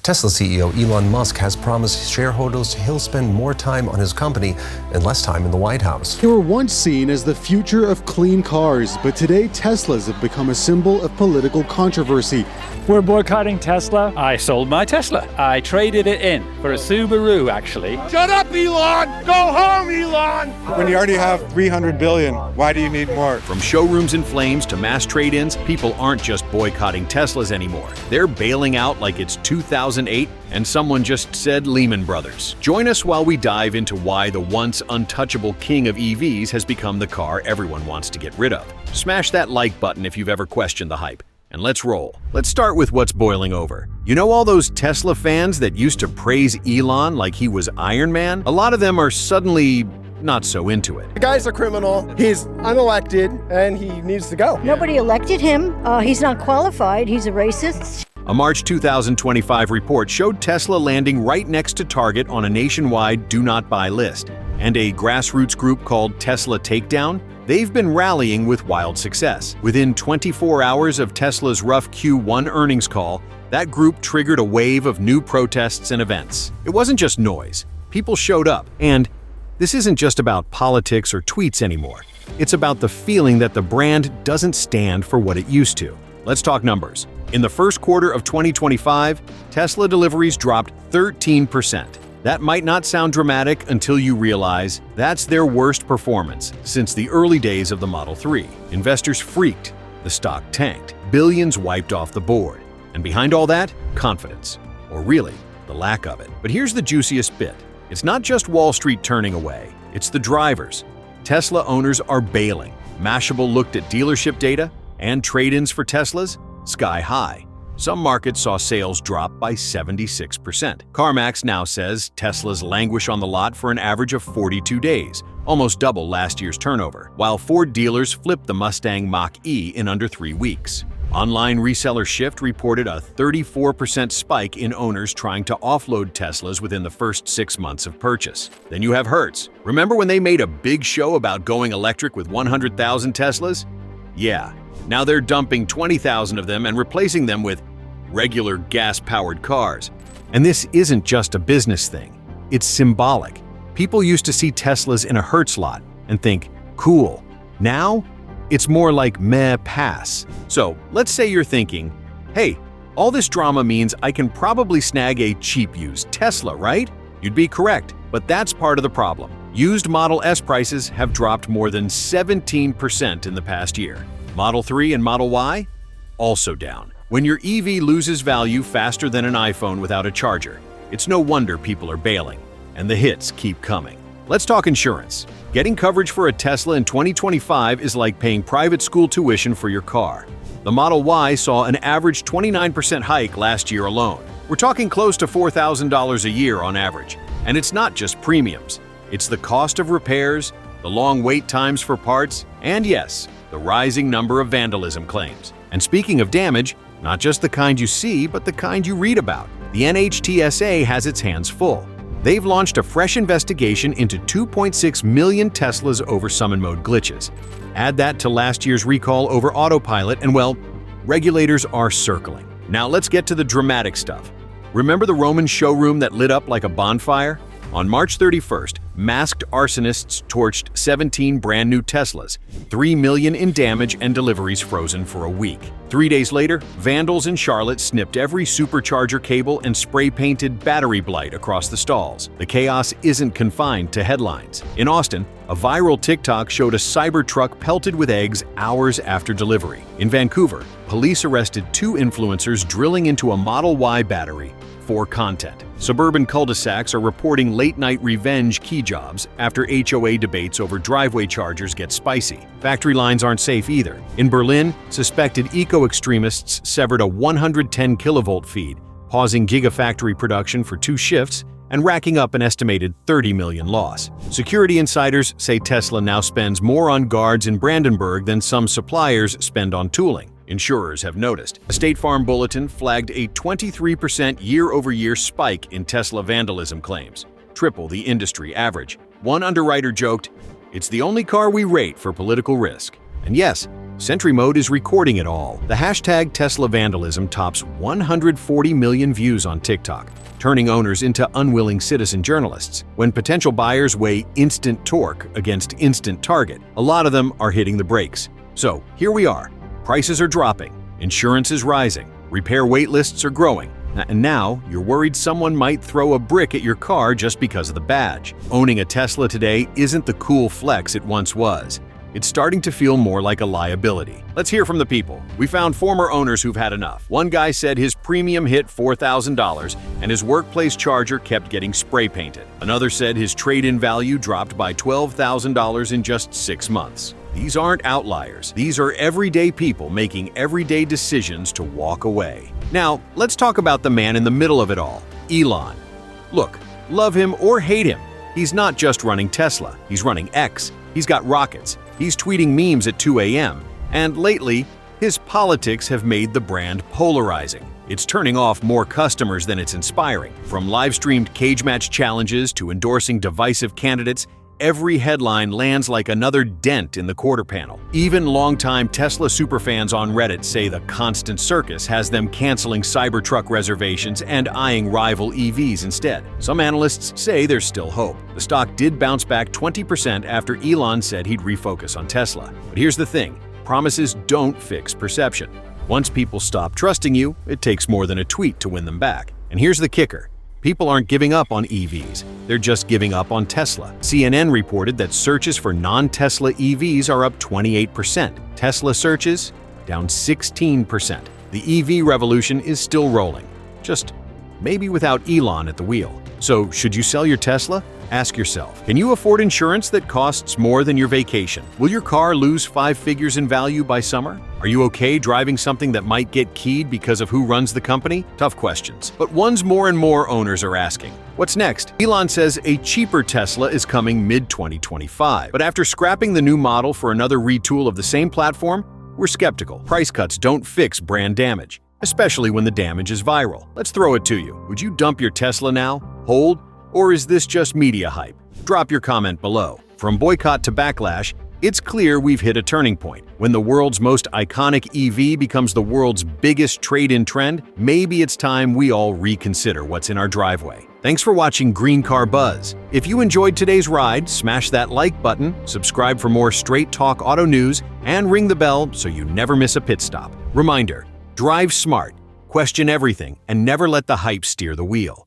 Tesla CEO Elon Musk has promised shareholders he'll spend more time on his company and less time in the White House. They were once seen as the future of clean cars, but today Teslas have become a symbol of political controversy. We're boycotting Tesla. I sold my Tesla. I traded it in for a Subaru, actually. Shut up, Elon! Go home, Elon! When you already have $300 billion, why do you need more? From showrooms in flames to mass trade-ins, people aren't just boycotting Teslas anymore. They're bailing out like it's 2008 and someone just said Lehman Brothers. Join us while we dive into why the once untouchable king of EVs has become the car everyone wants to get rid of. Smash that like button if you've ever questioned the hype. And let's roll. Let's start with what's boiling over. You know all those Tesla fans that used to praise Elon like he was Iron Man? A lot of them are suddenly not so into it. The guy's a criminal, he's unelected, and he needs to go. Nobody elected him. He's not qualified. He's a racist. A March 2025 report showed Tesla landing right next to Target on a nationwide do not buy list. And a grassroots group called Tesla Takedown, they've been rallying with wild success. Within 24 hours of Tesla's rough Q1 earnings call, that group triggered a wave of new protests and events. It wasn't just noise. People showed up. And this isn't just about politics or tweets anymore. It's about the feeling that the brand doesn't stand for what it used to. Let's talk numbers. In the first quarter of 2025, Tesla deliveries dropped 13%. That might not sound dramatic until you realize that's their worst performance since the early days of the Model 3. Investors freaked, the stock tanked, billions wiped off the board. And behind all that, confidence. Or really, the lack of it. But here's the juiciest bit. It's not just Wall Street turning away, it's the drivers. Tesla owners are bailing. Mashable looked at dealership data, and trade-ins for Teslas sky high. Some markets saw sales drop by 76%. CarMax now says Teslas languish on the lot for an average of 42 days, almost double last year's turnover, while Ford dealers flipped the Mustang Mach-E in under 3 weeks. Online reseller Shift reported a 34% spike in owners trying to offload Teslas within the first 6 months of purchase. Then you have Hertz. Remember when they made a big show about going electric with 100,000 Teslas? Yeah. Now they're dumping 20,000 of them and replacing them with regular gas-powered cars. And this isn't just a business thing. It's symbolic. People used to see Teslas in a Hertz lot and think, cool. Now, it's more like meh, pass. So let's say you're thinking, hey, all this drama means I can probably snag a cheap used Tesla, right? You'd be correct, but that's part of the problem. Used Model S prices have dropped more than 17% in the past year. Model 3 and Model Y? Also down. When your EV loses value faster than an iPhone without a charger, it's no wonder people are bailing, and the hits keep coming. Let's talk insurance. Getting coverage for a Tesla in 2025 is like paying private school tuition for your car. The Model Y saw an average 29% hike last year alone. We're talking close to $4,000 a year on average. And it's not just premiums. It's the cost of repairs, the long wait times for parts, and yes, the rising number of vandalism claims. And speaking of damage, not just the kind you see, but the kind you read about. The NHTSA has its hands full. They've launched a fresh investigation into 2.6 million Teslas over summon mode glitches. Add that to last year's recall over autopilot, and well, regulators are circling. Now let's get to the dramatic stuff. Remember the Roman showroom that lit up like a bonfire? On March 31st, masked arsonists torched 17 brand new Teslas, 3 million in damage and deliveries frozen for a week. 3 days later, vandals in Charlotte snipped every supercharger cable and spray-painted battery blight across the stalls. The chaos isn't confined to headlines. In Austin, a viral TikTok showed a Cybertruck pelted with eggs hours after delivery. In Vancouver, police arrested 2 influencers drilling into a Model Y battery for content. Suburban cul-de-sacs are reporting late-night revenge key jobs after HOA debates over driveway chargers get spicy. Factory lines aren't safe either. In Berlin, suspected eco-extremists severed a 110 kilovolt feed, pausing gigafactory production for 2 shifts and racking up an estimated 30 million loss. Security insiders say Tesla now spends more on guards in Brandenburg than some suppliers spend on tooling. Insurers have noticed. A State Farm bulletin flagged a 23% year-over-year spike in Tesla vandalism claims, triple the industry average. One underwriter joked, "It's the only car we rate for political risk." And yes, Sentry Mode is recording it all. The hashtag Tesla Vandalism tops 140 million views on TikTok, turning owners into unwilling citizen journalists. When potential buyers weigh instant torque against instant target, a lot of them are hitting the brakes. So here we are. Prices are dropping, insurance is rising, repair wait lists are growing, and now you're worried someone might throw a brick at your car just because of the badge. Owning a Tesla today isn't the cool flex it once was. It's starting to feel more like a liability. Let's hear from the people. We found former owners who've had enough. One guy said his premium hit $4,000 and his workplace Charger kept getting spray painted. Another said his trade-in value dropped by $12,000 in just 6 months. These aren't outliers. These are everyday people making everyday decisions to walk away. Now, let's talk about the man in the middle of it all, Elon. Look, love him or hate him, he's not just running Tesla, he's running X. He's got rockets. He's tweeting memes at 2 a.m. And lately, his politics have made the brand polarizing. It's turning off more customers than it's inspiring. From live-streamed cage match challenges to endorsing divisive candidates, every headline lands like another dent in the quarter panel. Even longtime Tesla superfans on Reddit say the constant circus has them canceling Cybertruck reservations and eyeing rival EVs instead. Some analysts say there's still hope. The stock did bounce back 20% after Elon said he'd refocus on Tesla. But here's the thing, promises don't fix perception. Once people stop trusting you, it takes more than a tweet to win them back. And here's the kicker. People aren't giving up on EVs, they're just giving up on Tesla. CNN reported that searches for non-Tesla EVs are up 28%. Tesla searches down 16%. The EV revolution is still rolling, just maybe without Elon at the wheel. So, should you sell your Tesla? Ask yourself, can you afford insurance that costs more than your vacation? Will your car lose 5 figures in value by summer? Are you okay driving something that might get keyed because of who runs the company? Tough questions, but ones more and more owners are asking. What's next? Elon says a cheaper Tesla is coming mid-2025, but after scrapping the new model for another retool of the same platform, we're skeptical. Price cuts don't fix brand damage, especially when the damage is viral. Let's throw it to you. Would you dump your Tesla now? Hold? Or is this just media hype? Drop your comment below. From Boycott to Backlash, it's clear we've hit a turning point. When the world's most iconic EV becomes the world's biggest trade-in trend, maybe it's time we all reconsider what's in our driveway. Thanks for watching Green Car Buzz. If you enjoyed today's ride, smash that like button, subscribe for more straight talk auto news, and ring the bell so you never miss a pit stop. Reminder, drive smart, question everything, and never let the hype steer the wheel.